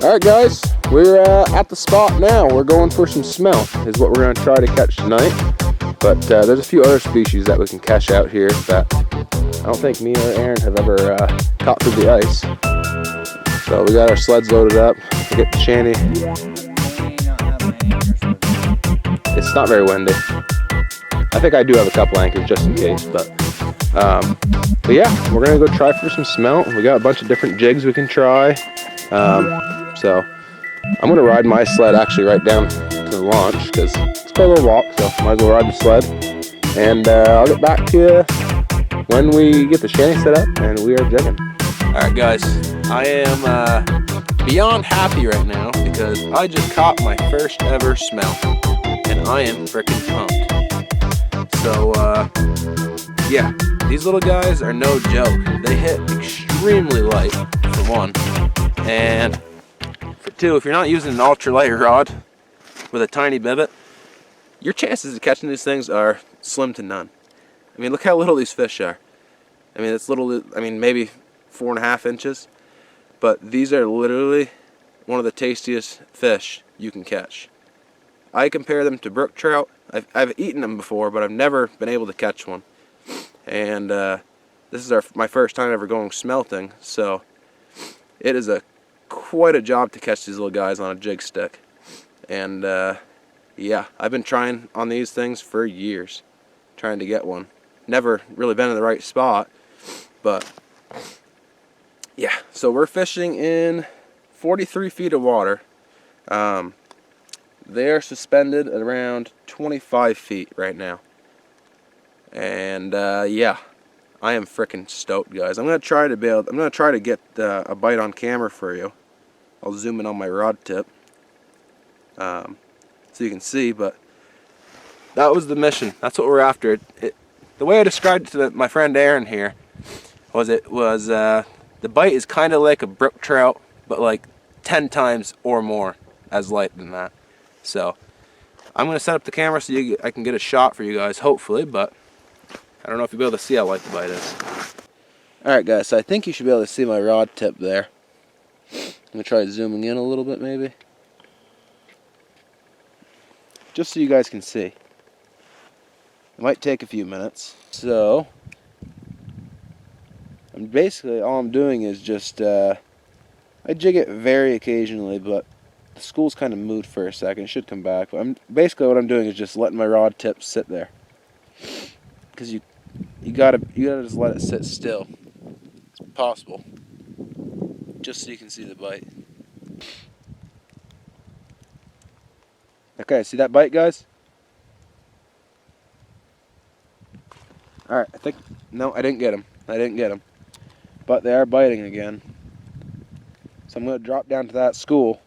Alright guys, we're at the spot now. We're going for some smelt is what we're going to try to catch tonight. But there's a few other species that we can catch out here that I don't think me or Aaron have ever caught through the ice. So we got our sleds loaded up. We get the shanty. It's not very windy. I think I do have a couple anchors just in case, but yeah, we're gonna go try for some smelt. We got a bunch of different jigs we can try. So I'm gonna ride my sled actually right down to the launch because it's quite a little walk, so might as well ride the sled. And I'll get back to you when we get the shanty set up and we are jigging. Alright guys, I am beyond happy right now because I just caught my first ever smelt and I am freaking pumped. So yeah, these little guys are no joke. They hit extremely light for one, and for two, if you're not using an ultralight rod with a tiny bibbit, your chances of catching these things are slim to none. I mean, look how little these fish are. I mean, it's little, I mean, maybe 4.5 inches, but these are literally one of the tastiest fish you can catch. I compare them to brook trout. I've eaten them before, but I've never been able to catch one. And this is my first time ever going smelting, so it is quite a job to catch these little guys on a jig stick. And yeah, I've been trying on these things for years, trying to get one. Never really been in the right spot, but yeah. So we're fishing in 43 feet of water. They are suspended at around 25 feet right now. And yeah, I am freaking stoked, guys. I'm gonna try to get a bite on camera for you. I'll zoom in on my rod tip so you can see. But that was the mission. That's what we're after. The way I described it to my friend Aaron here was the bite is kind of like a brook trout, but like 10 times or more as light than that. So I'm going to set up the camera so I can get a shot for you guys, hopefully, but I don't know if you'll be able to see how light the bite is. Alright guys, so I think you should be able to see my rod tip there. I'm going to try zooming in a little bit maybe. Just so you guys can see. It might take a few minutes. So, basically all I'm doing is just, I jig it very occasionally, but the school's kind of moved for a second. It should come back. But basically what I'm doing is just letting my rod tip sit there, because you gotta just let it sit still as possible, just so you can see the bite. Okay, see that bite, guys? All right, I think no, I didn't get him. But they are biting again. So I'm gonna drop down to that school.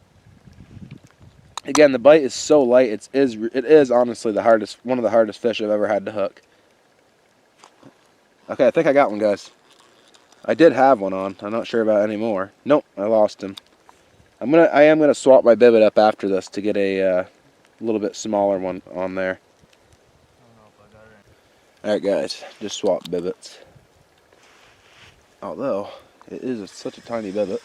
Again, the bite is so light. It is honestly one of the hardest fish I've ever had to hook. Okay, I think I got one, guys. I did have one on. I'm not sure about any more. Nope, I lost him. I am gonna swap my bibbit up after this to get a little bit smaller one on there. All right, guys, just swap bibbits. Although it is such a tiny bibbit.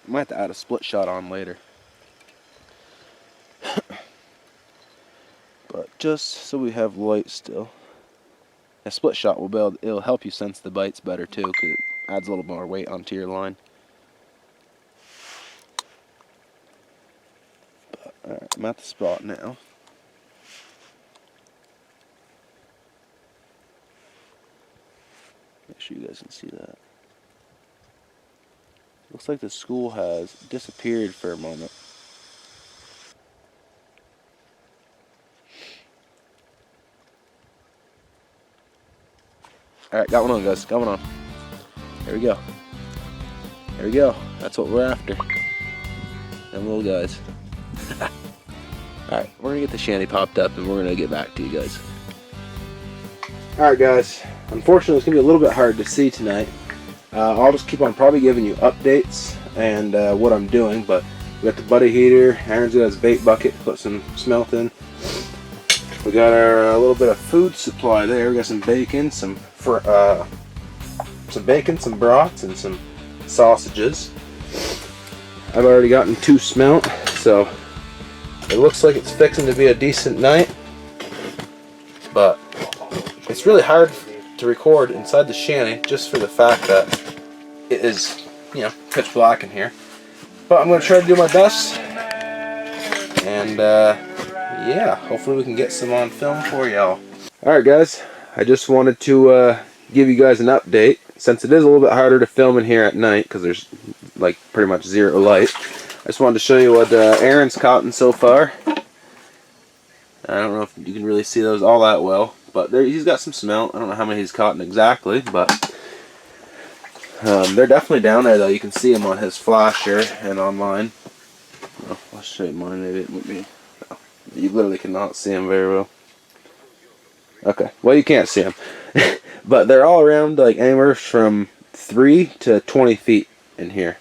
Might have to add a split shot on later. But just so we have light still. A split shot it'll help you sense the bites better too, because it adds a little more weight onto your line. But alright, I'm at the spot now. Make sure you guys can see that. Looks like the school has disappeared for a moment. Alright, got one on, guys. Got one on. There we go. There we go. That's what we're after. Them little guys. Alright, we're going to get the shanty popped up and we're going to get back to you guys. Alright guys, unfortunately it's going to be a little bit hard to see tonight. I'll just keep on probably giving you updates and what I'm doing, but we got the buddy heater. Aaron's got his bait bucket to put some smelt in. We got our little bit of food supply there. We got some bacon, some brats, and some sausages. I've already gotten 2 smelt, so it looks like it's fixing to be a decent night. But it's really hard to record inside the shanty just for the fact that it is, you know, pitch black in here. But I'm going to try to do my best. And yeah, hopefully we can get some on film for y'all. Alright guys, I just wanted to give you guys an update. Since it is a little bit harder to film in here at night because there's like pretty much zero light, I just wanted to show you what Aaron's caught so far. I don't know if you can really see those all that well, but he's got some smelt. I don't know how many he's caught exactly, but they're definitely down there though. You can see them on his flasher and on mine. Oh, I'll show you mine. Maybe it would be. No, you literally cannot see them very well. Okay, well you can't see them, but they're all around like anywhere from 3 to 20 feet in here.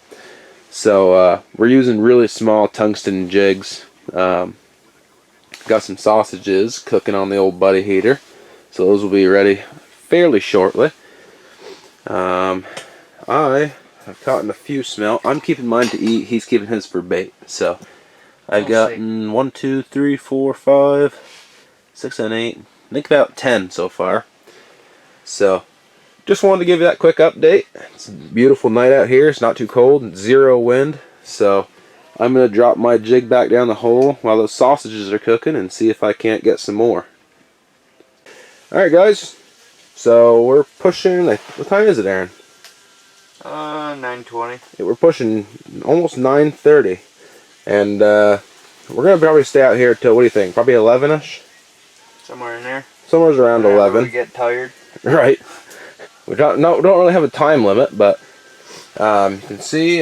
So we're using really small tungsten jigs. Got some sausages cooking on the old buddy heater, so those will be ready fairly shortly. I have caught a few smelt. I'm keeping mine to eat. He's keeping his for bait. So I've gotten 1, 2, 3, 4, 5, 6, and 8. I think about 10 so far. So just wanted to give you that quick update. It's a beautiful night out here. It's not too cold. 0 wind. So I'm going to drop my jig back down the hole while those sausages are cooking and see if I can't get some more. Alright guys. So we're pushing, what time is it, Aaron? 9:20. Yeah, we're pushing almost 9:30. And we're going to probably stay out here till, what do you think, probably 11ish? Somewhere in there. Somewhere's around 11. We get tired. Right. We don't really have a time limit, but you can see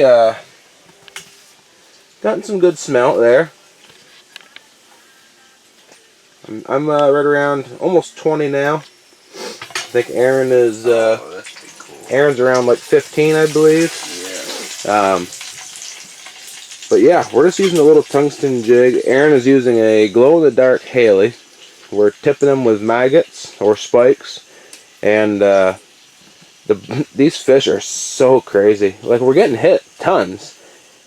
gotten some good smelt there. I'm right around almost 20 now. I think Aaron is that'd be cool. Aaron's around like 15, I believe. Yeah. But yeah, we're just using a little tungsten jig. Aaron is using a glow-in-the-dark Haley. We're tipping them with maggots or spikes, and these fish are so crazy. Like, we're getting hit tons,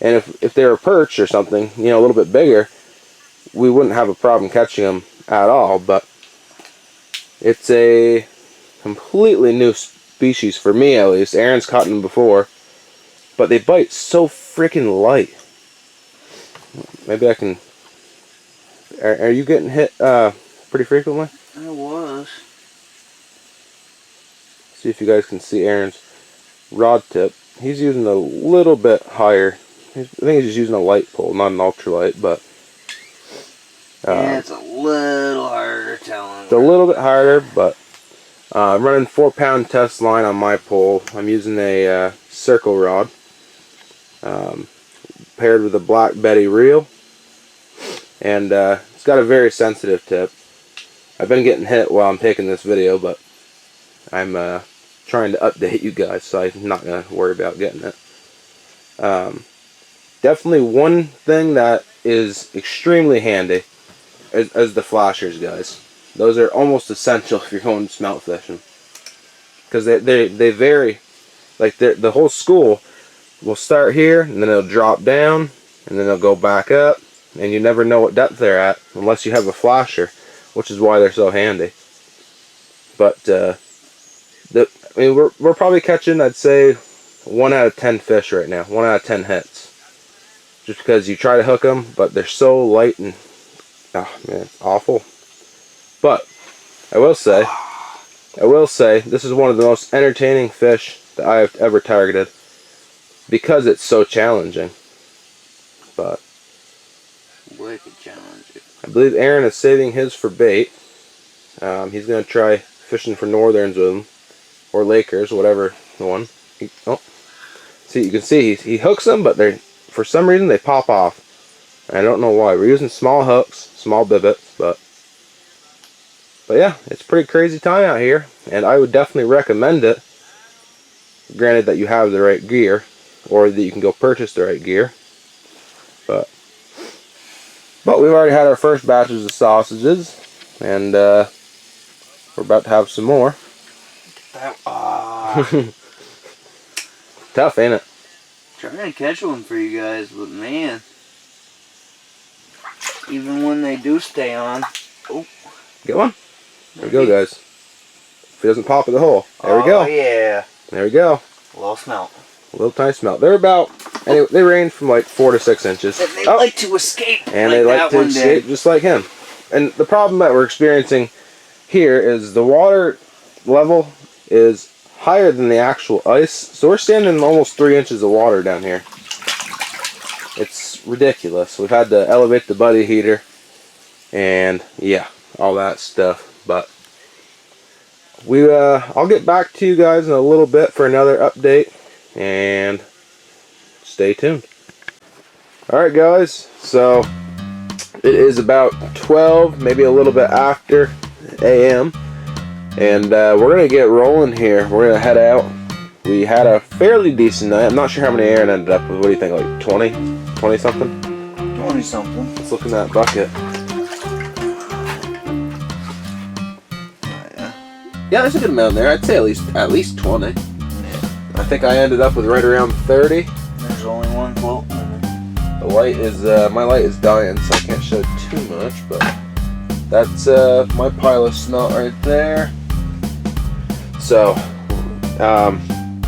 and if they were perch or something, you know, a little bit bigger, we wouldn't have a problem catching them at all. But it's a completely new species for me, at least. Aaron's caught them before, but they bite so freaking light. Maybe I can. Are you getting hit pretty frequently? I was. See if you guys can see Aaron's rod tip. He's using a little bit higher. I think he's just using a light pull, not an ultralight, but yeah, it's a little harder telling. It's a little bit harder, but I'm running 4-pound test line on my pole. I'm using a circle rod paired with a Black Betty reel, and it's got a very sensitive tip. I've been getting hit while I'm taking this video, but I'm trying to update you guys, so I'm not going to worry about getting it. Definitely one thing that is extremely handy is the flashers, guys. Those are almost essential if you're going smelt fishing, because they vary. Like the whole school will start here, and then it'll drop down, and then they'll go back up, and you never know what depth they're at unless you have a flasher, which is why they're so handy. But I mean, we're probably catching, I'd say, 1 out of 10 fish right now, 1 out of 10 hits, just because you try to hook them, but they're so light and oh man, it's awful. But I will say this is one of the most entertaining fish that I have ever targeted because it's so challenging. But wicked challenging. I believe Aaron is saving his for bait. He's going to try fishing for northerns with him, or Lakers, whatever the one. See, you can see he hooks them, but for some reason they pop off. I don't know why. We're using small hooks, small bibbits, but yeah, it's a pretty crazy time out here, and I would definitely recommend it. Granted that you have the right gear, or that you can go purchase the right gear. But we've already had our first batches of sausages, and we're about to have some more. Ah. Tough, ain't it? Trying to catch one for you guys, but man, even when they do stay on. Oh, Get one? There we go, guys. If it doesn't pop in the hole. There we go. Oh, yeah. There we go. A little smelt. A little tiny smelt. They're about, anyway, they range from like 4 to 6 inches. And they like to escape. And they like to escape just like him. And the problem that we're experiencing here is the water level is higher than the actual ice. So we're standing in almost 3 inches of water down here. It's ridiculous. We've had to elevate the buddy heater and yeah, all that stuff. But I'll get back to you guys in a little bit for another update and stay tuned. Alright guys, so it is about 12, maybe a little bit after a.m. and we're going to get rolling here. We're going to head out. We had a fairly decent night. I'm not sure how many Aaron ended up with. What do you think, like 20? 20 something? 20 something. Let's look in that bucket. Yeah, there's a good amount there. I'd say at least 20. Yeah. I think I ended up with right around 30. There's only one float. The light is my light is dying, so I can't show too much, but that's my pile of smelt right there. So,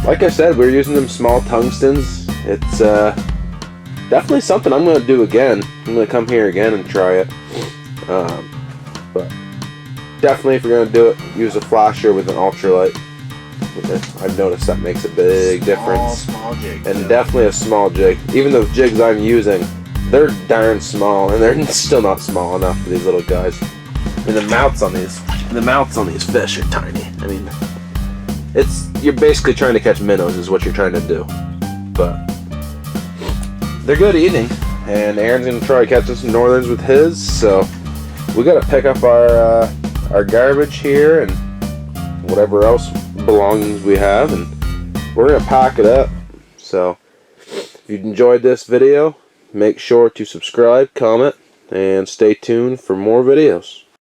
like I said, we're using them small tungstens. It's definitely something I'm going to do again. I'm going to come here again and try it. But definitely, if you're going to do it, use a flasher with an ultralight. I've noticed that makes a big difference. Small jig. And definitely a small jig. Even the jigs I'm using, they're darn small, and they're still not small enough for these little guys. And the mouths on these fish are tiny. I mean, you're basically trying to catch minnows is what you're trying to do. But they're good eating, and Aaron's gonna try to catch some northerns with his. So we gotta pick up our garbage here and whatever else belongings we have, and we're gonna pack it up. So if you enjoyed this video, make sure to subscribe, comment, and stay tuned for more videos.